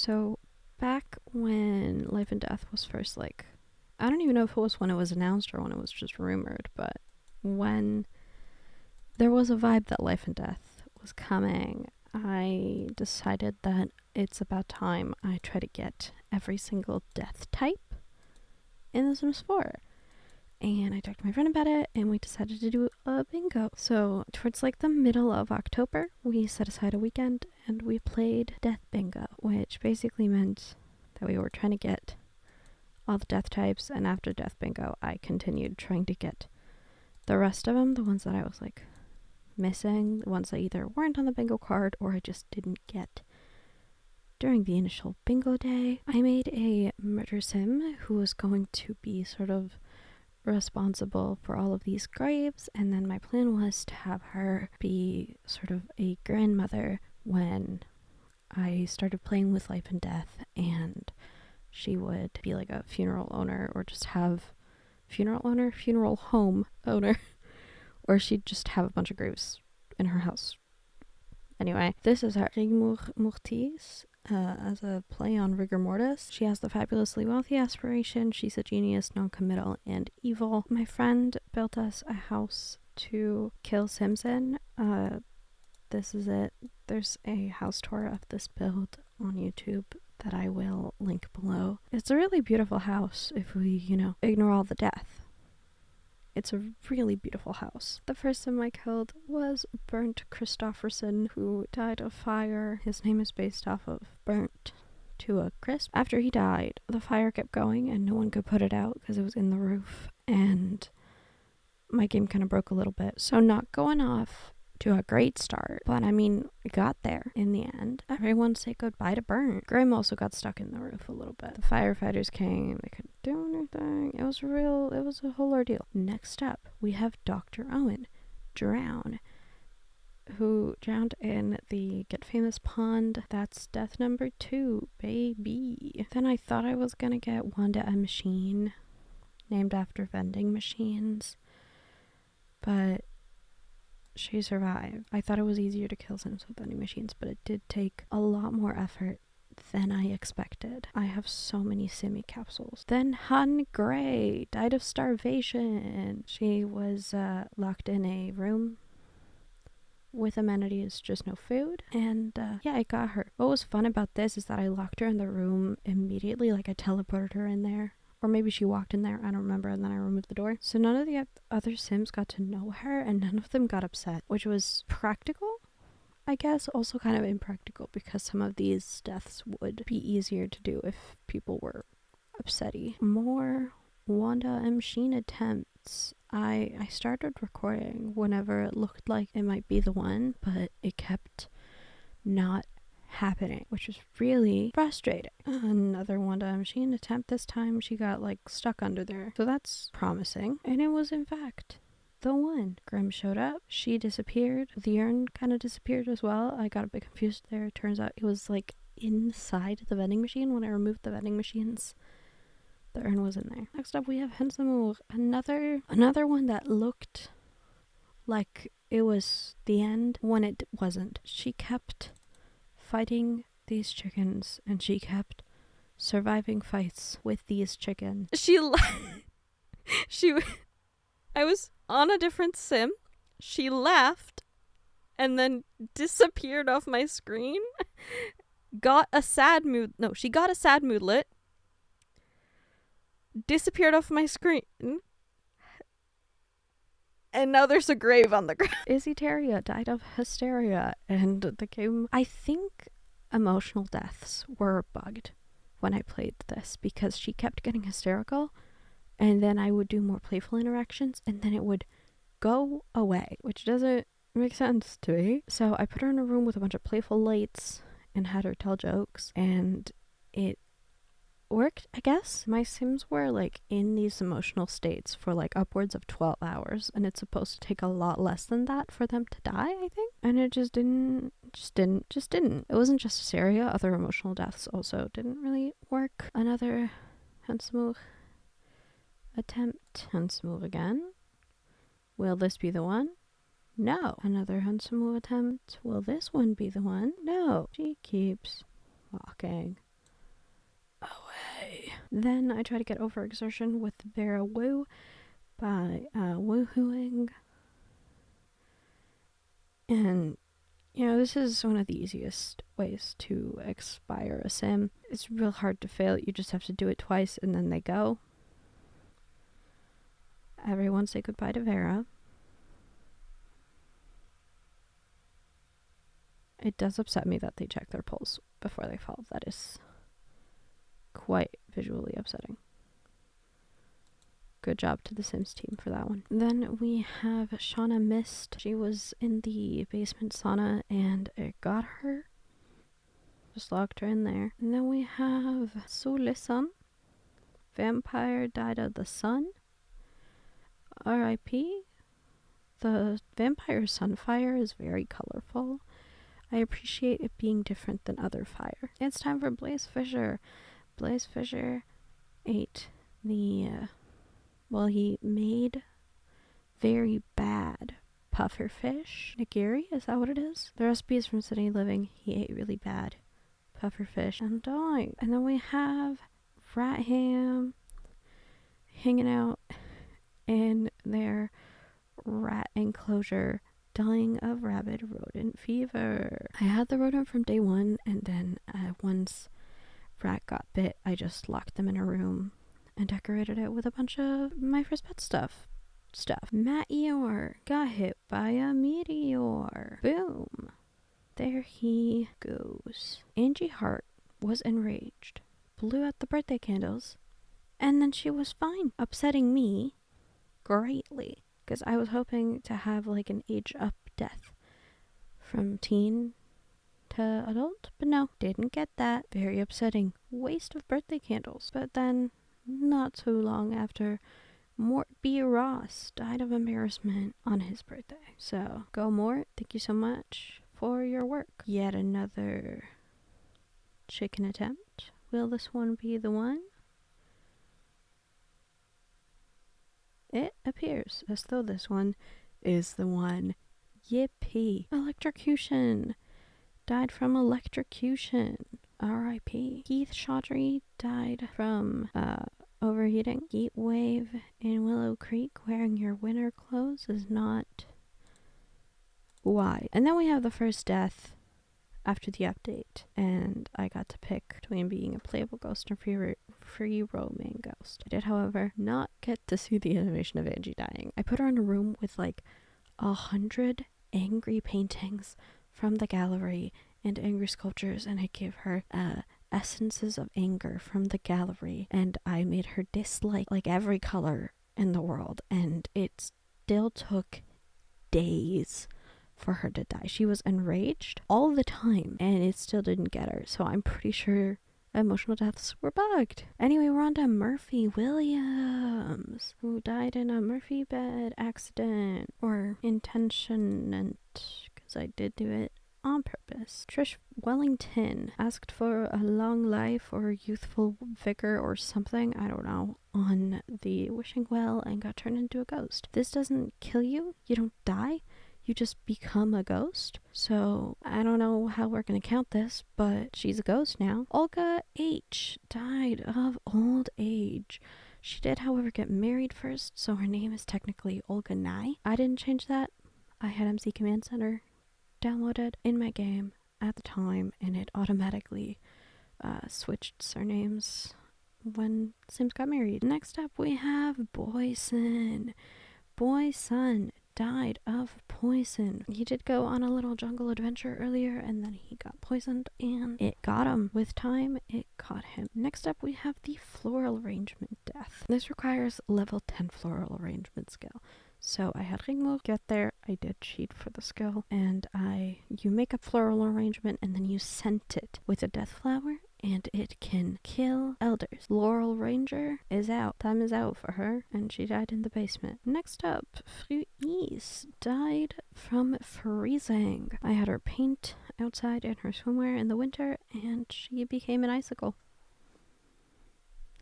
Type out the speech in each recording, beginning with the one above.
So back when Life and Death was first, like, I don't even know if it was when it was announced or when it was just rumored, but when there was a vibe that Life and Death was coming, I decided that it's about time I try to get every single death type in The Sims 4. And I talked to my friend about it, and we decided to do a bingo. So towards like the middle of October, we set aside a weekend and we played Death Bingo, which basically meant that we were trying to get all the death types, and after Death Bingo, I continued trying to get the rest of them, the ones that I was like missing, the ones that either weren't on the bingo card or I just didn't get during the initial bingo day. I made a murder sim who was going to be sort of responsible for all of these graves, and then my plan was to have her be sort of a grandmother when I started playing with Life and Death, and she would be like a funeral owner, or just have funeral home owner, or she'd just have a bunch of graves in her house. Anyway, this is her Rigor Mortis, as a play on rigor mortis. She has the fabulously wealthy aspiration. She's a genius, non-committal, and evil. My friend built us a house to kill Sims in. This is it. There's a house tour of this build on YouTube that I will link below. It's a really beautiful house if we, ignore all the death. It's a really beautiful house. The first Sim I killed was Burnt Christofferson, who died of fire. His name is based off of burnt to a crisp. After he died, the fire kept going and no one could put it out because it was in the roof, and my game kind of broke a little bit. So not going off to a great start, but I mean, it got there in the end. Everyone said goodbye to Burnt. Grim also got stuck in the roof a little bit. The firefighters came, they couldn't do anything. It was a whole ordeal. Next up, we have Dr. Owen, who drowned in the Get Famous pond. That's death number 2, baby. Then I thought I was gonna get Wanda a machine named after vending machines, but she survived. I thought it was easier to kill Sims with vending machines, but it did take a lot more effort than I expected. I have so many Simmy capsules. Then Han Gray died of starvation. She was locked in a room with amenities, just no food. And I got her. What was fun about this is that I locked her in the room immediately. Like, I teleported her in there. Or maybe she walked in there, I don't remember, and then I removed the door. So none of the other Sims got to know her, and none of them got upset, which was practical, I guess. Also kind of impractical, because some of these deaths would be easier to do if people were upsetty. More Wanda and Machine attempts. I started recording whenever it looked like it might be the one, but it kept not happening, which was really frustrating. Another Wanda machine attempt. This time she got like stuck under there, so that's promising. And it was in fact the one. Grim showed up, she disappeared, the urn kind of disappeared as well. I got a bit confused there. It turns out it was like inside the vending machine. When I removed the vending machines, the urn was in there. Next up we have Hensamour, another one that looked like it was the end when it wasn't. She kept fighting these chickens, and she kept surviving fights with these chickens. I was on a different sim. She left and then disappeared off my screen. She got a sad moodlet. Disappeared off my screen. And now there's a grave on the ground. Izzy Terria died of hysteria, and the game, I think emotional deaths were bugged when I played this, because she kept getting hysterical, and then I would do more playful interactions, and then it would go away, which doesn't make sense to me. So I put her in a room with a bunch of playful lights and had her tell jokes, and it worked, I guess. My Sims were like in these emotional states for like upwards of 12 hours, and it's supposed to take a lot less than that for them to die, I think. And it just didn't. It wasn't just hysteria. Other emotional deaths also didn't really work. Another Hensamour attempt. Hensamour again. Will this be the one? No. Another Hensamour attempt. Will this one be the one? No. She keeps walking. Then I try to get overexertion with Vera Woo by woohooing. And, you know, this is one of the easiest ways to expire a sim. It's real hard to fail. You just have to do it twice and then they go. Everyone say goodbye to Vera. It does upset me that they check their pulse before they fall. That is quite visually upsetting. Good job to the Sims team for that one. Then we have Shauna Mist. She was in the basement sauna and it got her. Just locked her in there. And then we have Sulisan. Vampire died of the sun. R.I.P. The vampire sunfire is very colorful. I appreciate it being different than other fire. It's time for Blaze Fisher. Blaze Fisher ate the, he made very bad puffer fish. Nigiri, is that what it is? The recipe is from City Living. He ate really bad puffer fish and died. And then we have Rat Ham hanging out in their rat enclosure, dying of rabid rodent fever. I had the rodent from day one, and then once Rat got bit, I just locked them in a room and decorated it with a bunch of my first pet stuff. Matt Eeyore got hit by a meteor. Boom. There he goes. Angie Hart was enraged, blew out the birthday candles, and then she was fine, upsetting me greatly. Because I was hoping to have like an age up death from teen to adult, but no, didn't get that. Very upsetting. Waste of birthday candles. But then, not too long after, Mort B. Ross died of embarrassment on his birthday. So, go Mort, thank you so much for your work. Yet another chicken attempt. Will this one be the one? It appears as though this one is the one. Yippee. Electrocution. Died from electrocution. R.I.P. Keith Chaudhry died from overheating. Heat wave in Willow Creek. Wearing your winter clothes is not why. And then we have the first death after the update, and I got to pick between being a playable ghost and free roaming ghost. I did, however, not get to see the animation of Angie dying. I put her in a room with like 100 angry paintings from the gallery and angry sculptures, and I gave her essences of anger from the gallery, and I made her dislike like every color in the world, and it still took days for her to die. She was enraged all the time, and it still didn't get her, so I'm pretty sure emotional deaths were bugged. Anyway, we're on to Murphy Williams, who died in a Murphy bed accident, or intentionant, because I did do it on purpose. Trish Wellington asked for a long life or youthful vigor or something, I don't know, on the wishing well and got turned into a ghost. This doesn't kill you, you don't die, you just become a ghost. So I don't know how we're gonna count this, but she's a ghost now. Olga H died of old age. She did, however, get married first, so her name is technically Olga Nye. I didn't change that. I had MC Command Center downloaded in my game at the time, and it automatically switched surnames when Sims got married. Next up, we have Boyson. Boyson died of poison. He did go on a little jungle adventure earlier, and then he got poisoned, and it got him. With time, it caught him. Next up, we have the floral arrangement death. This requires level 10 floral arrangement skill. So I had Ringmo get there. I did cheat for the skill, and you make a floral arrangement, and then you scent it with a death flower, and it can kill elders. Laurel Ranger is out. Time is out for her, and she died in the basement. Next up, Fruise died from freezing. I had her paint outside in her swimwear in the winter, and she became an icicle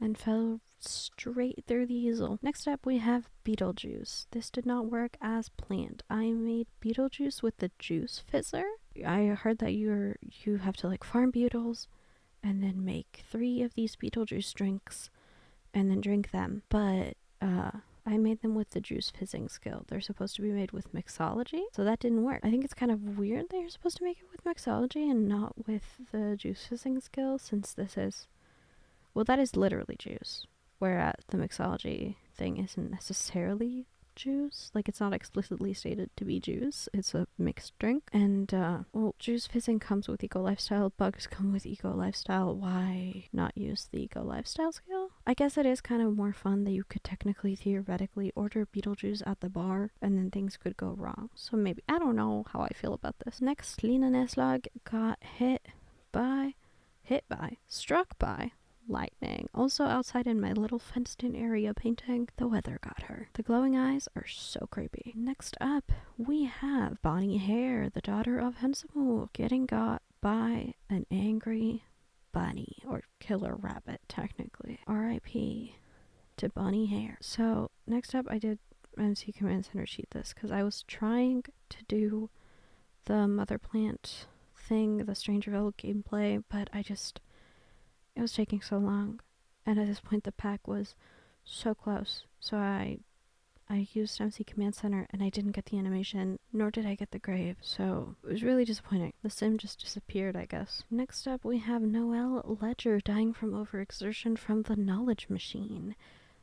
and fell straight through the easel. Next up, we have Beetlejuice. This did not work as planned. I made Beetlejuice with the juice fizzer. I heard that you have to like farm beetles and then make 3 of these Beetlejuice drinks and then drink them. But I made them with the juice fizzing skill. They're supposed to be made with mixology, so that didn't work. I think it's kind of weird that you're supposed to make it with mixology and not with the juice fizzing skill, since this is, well, that is literally juice, whereas the mixology thing isn't necessarily juice. Like, it's not explicitly stated to be juice. It's a mixed drink. And, well, juice fizzing comes with eco lifestyle. Bugs come with eco lifestyle. Why not use the eco lifestyle skill? I guess it is kind of more fun that you could technically, theoretically, order Beetlejuice at the bar and then things could go wrong. So maybe, I don't know how I feel about this. Next, Lena Neslag got struck by lightning. Also outside in my little fenced-in area painting, the weather got her. The glowing eyes are so creepy. Next up, we have Bonnie Hare, the daughter of Hensamu, getting got by an angry bunny, or killer rabbit, technically. R.I.P. to Bonnie Hare. So, next up, I did MC Command Center cheat this, because I was trying to do the Mother Plant thing, the Strangerville gameplay, but it was taking so long, and at this point the pack was so close, so I used MC Command Center and I didn't get the animation, nor did I get the grave, so it was really disappointing. The sim just disappeared, I guess. Next up we have Noelle Ledger dying from overexertion from the knowledge machine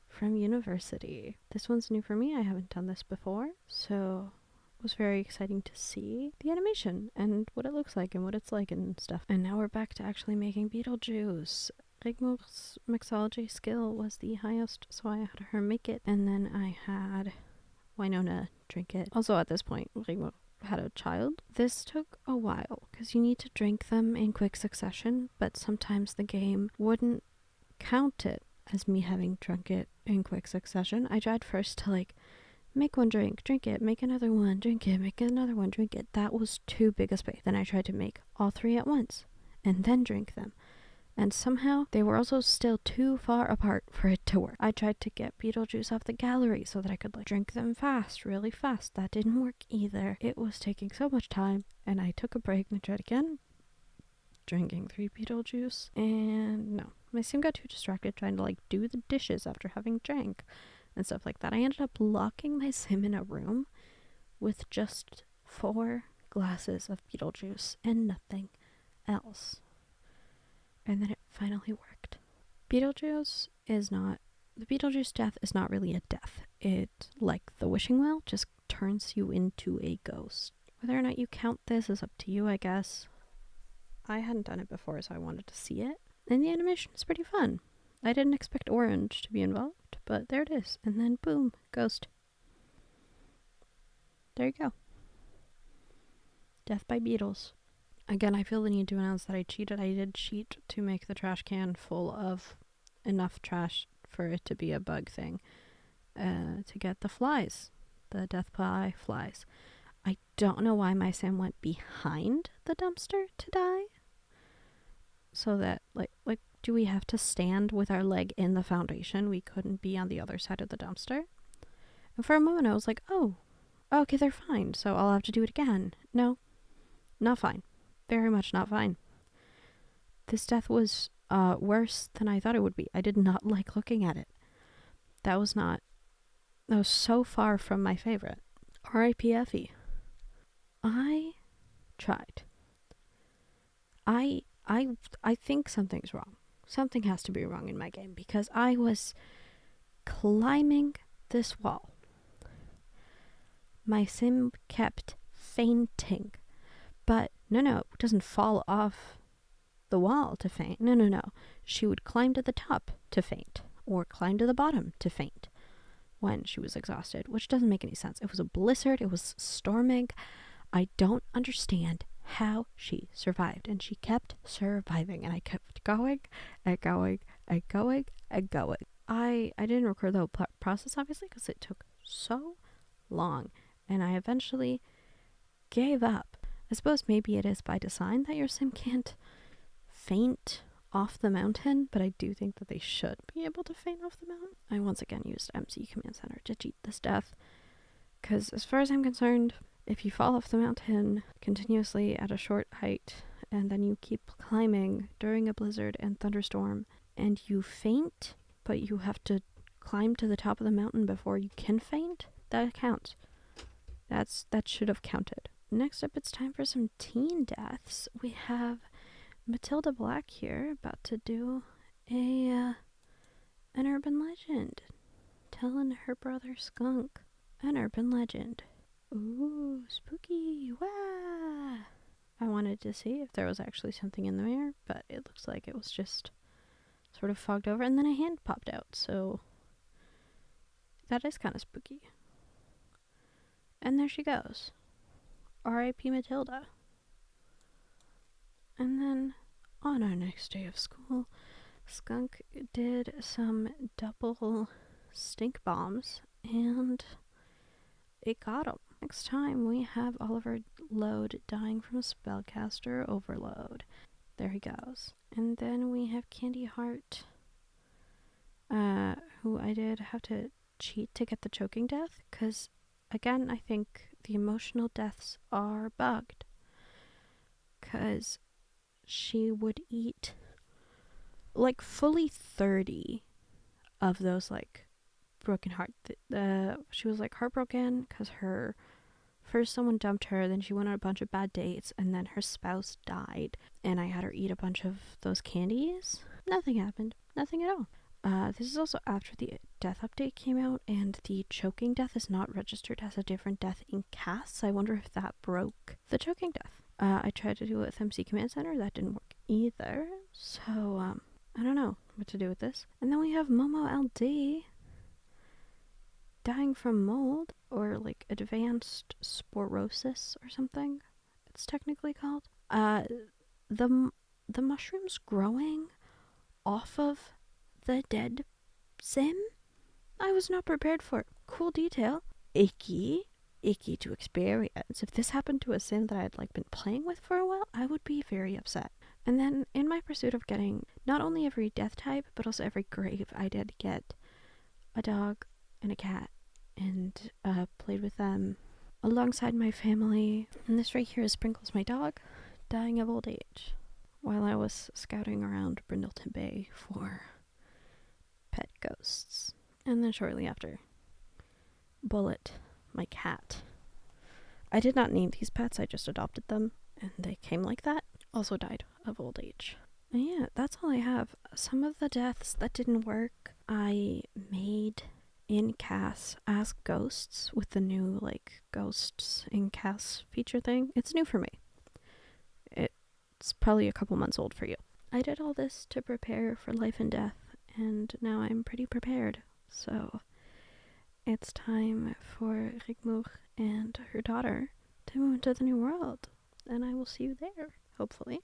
from university. This one's new for me, I haven't done this before, so it was very exciting to see the animation and what it looks like and what it's like and stuff. And now we're back to actually making Beetlejuice. Rigmor's mixology skill was the highest, so I had her make it, and then I had Winona drink it. Also at this point, Rigmor had a child. This took a while, because you need to drink them in quick succession, but sometimes the game wouldn't count it as me having drunk it in quick succession. I tried first to make one drink it, make another one, drink it, make another one, drink it. That was too big a space. Then I tried to make all three at once, and then drink them. And somehow, they were also still too far apart for it to work. I tried to get Beetlejuice off the gallery so that I could drink them fast, really fast. That didn't work either. It was taking so much time, and I took a break and tried again. Drinking 3 Beetlejuice, and no. My sim got too distracted trying to do the dishes after having drank and stuff like that. I ended up locking my sim in a room with just 4 glasses of Beetlejuice and nothing else. And then it finally worked. The Beetlejuice death is not really a death. It, like the wishing well, just turns you into a ghost. Whether or not you count this is up to you, I guess. I hadn't done it before, so I wanted to see it. And the animation is pretty fun. I didn't expect orange to be involved, but there it is. And then boom, ghost. There you go. Death by Beetles. Again, I feel the need to announce that I cheated. I did cheat to make the trash can full of enough trash for it to be a bug thing. To get the flies. The death by flies. I don't know why my sim went behind the dumpster to die. So that, do we have to stand with our leg in the foundation? We couldn't be on the other side of the dumpster? And for a moment I was like, oh, okay, they're fine, so I'll have to do it again. No, not fine. Very much not fine. This death was worse than I thought it would be. I did not like looking at it. That was so far from my favorite. R.I.P. Effie. I tried. I think something's wrong. Something has to be wrong in my game, because I was climbing this wall. My sim kept fainting. But no, it doesn't fall off the wall to faint. No. She would climb to the top to faint, or climb to the bottom to faint when she was exhausted, which doesn't make any sense. It was a blizzard, it was storming. I don't understand how she survived, and she kept surviving, and I kept going and going and going and going. I didn't record the whole process, obviously, because it took so long, and I eventually gave up. I suppose maybe it is by design that your sim can't faint off the mountain, but I do think that they should be able to faint off the mountain. I once again used MC Command Center to cheat this death, because as far as I'm concerned, if you fall off the mountain continuously at a short height, and then you keep climbing during a blizzard and thunderstorm, and you faint, but you have to climb to the top of the mountain before you can faint. That counts. That should have counted. Next up, it's time for some teen deaths. We have Matilda Black here, about to do an urban legend, telling her brother Skunk an urban legend. Ooh, spooky! Wah! I wanted to see if there was actually something in the mirror, but it looks like it was just sort of fogged over, and then a hand popped out, so that is kind of spooky. And there she goes. R.I.P. Matilda. And then on our next day of school, Skunk did some double stink bombs, and it got him. Next time, we have Oliver Lode dying from spellcaster overload. There he goes. And then we have Candy Heart, who I did have to cheat to get the choking death, because, again, I think the emotional deaths are bugged. Because she would eat, like, fully 30 of those, like, broken heart. She was, like, heartbroken because first someone dumped her, then she went on a bunch of bad dates, and then her spouse died, and I had her eat a bunch of those candies. Nothing happened. Nothing at all. This is also after the death update came out, and the choking death is not registered as a different death in casts. I wonder if that broke the choking death. I tried to do it with MC Command Center. That didn't work either. So, I don't know what to do with this. And then we have Momo LD dying from mold, or like advanced sporosis or something it's technically called. The mushrooms growing off of the dead sim? I was not prepared for it. Cool detail. Icky to experience. If this happened to a sim that I had like been playing with for a while, I would be very upset. And then in my pursuit of getting not only every death type, but also every grave, I did get a dog and a cat, and played with them alongside my family. And this right here is Sprinkles, my dog, dying of old age while I was scouting around Brindleton Bay for pet ghosts. And then shortly after, Bullet, my cat. I did not name these pets, I just adopted them, and they came like that. Also died of old age. And yeah, that's all I have. Some of the deaths that didn't work, I made in CAS as ghosts with the new, like, ghosts in CAS feature thing. It's new for me. It's probably a couple months old for you. I did all this to prepare for life and death, and now I'm pretty prepared. So it's time for Rigmur and her daughter to move into the new world, and I will see you there, hopefully.